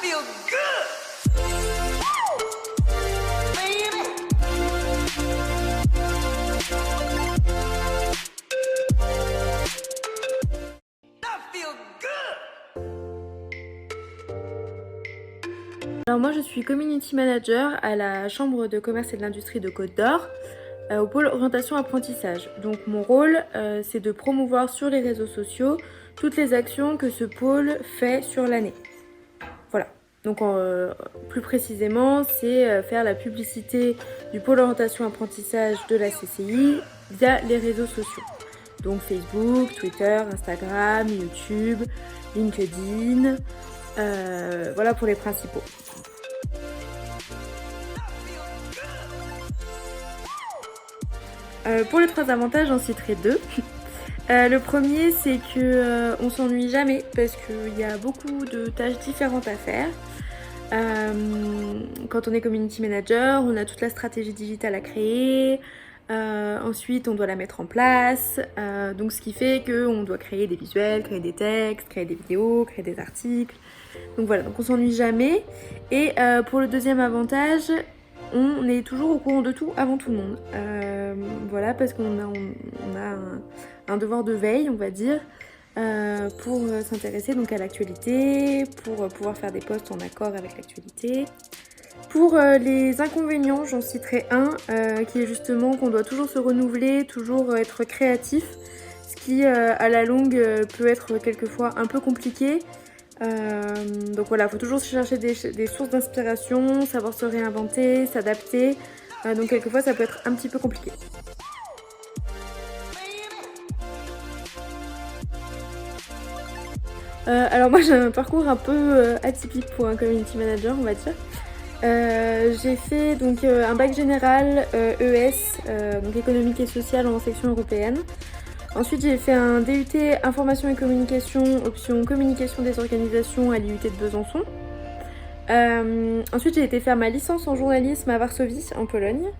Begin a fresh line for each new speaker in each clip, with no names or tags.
feel good. Baby. I feel good.
Alors moi je suis Community Manager à la Chambre de commerce et de l'industrie de Côte d'Or, au pôle orientation apprentissage. Donc mon rôle c'est de promouvoir sur les réseaux sociaux toutes les actions que ce pôle fait sur l'année. Voilà. Donc plus précisément c'est faire la publicité du pôle orientation apprentissage de la CCI via les réseaux sociaux. Donc Facebook, Twitter, Instagram, YouTube, LinkedIn, voilà pour les principaux. Pour les 3 avantages, j'en citerai 2. Le premier, c'est que on s'ennuie jamais parce qu'il y a beaucoup de tâches différentes à faire. Quand on est community manager, on a toute la stratégie digitale à créer. Ensuite, on doit la mettre en place. Donc, ce qui fait qu'on doit créer des visuels, créer des textes, créer des vidéos, créer des articles. Donc voilà, donc on s'ennuie jamais. Et pour le deuxième avantage, on est toujours au courant de tout avant tout le monde. Voilà, parce qu'on a un devoir de veille, on va dire, pour s'intéresser donc à l'actualité, pour pouvoir faire des posts en accord avec l'actualité. Pour les inconvénients, j'en citerai un, qui est justement qu'on doit toujours se renouveler, toujours être créatif, ce qui à la longue peut être quelquefois un peu compliqué. Donc voilà, il faut toujours chercher des sources d'inspiration, savoir se réinventer, s'adapter. Donc quelquefois ça peut être un petit peu compliqué. Alors moi j'ai un parcours un peu atypique pour un community manager, on va dire. J'ai fait donc un bac général ES, donc économique et social en section européenne. Ensuite j'ai fait un DUT information et communication, option communication des organisations à l'IUT de Besançon. Ensuite j'ai été faire ma licence en journalisme à Varsovie en Pologne.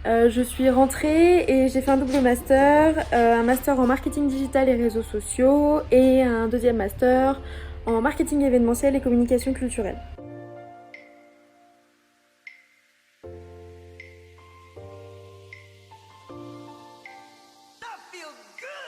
Je suis rentrée et j'ai fait un double master, un master en marketing digital et réseaux sociaux et un deuxième master en marketing événementiel et communication culturelle.
I feel good.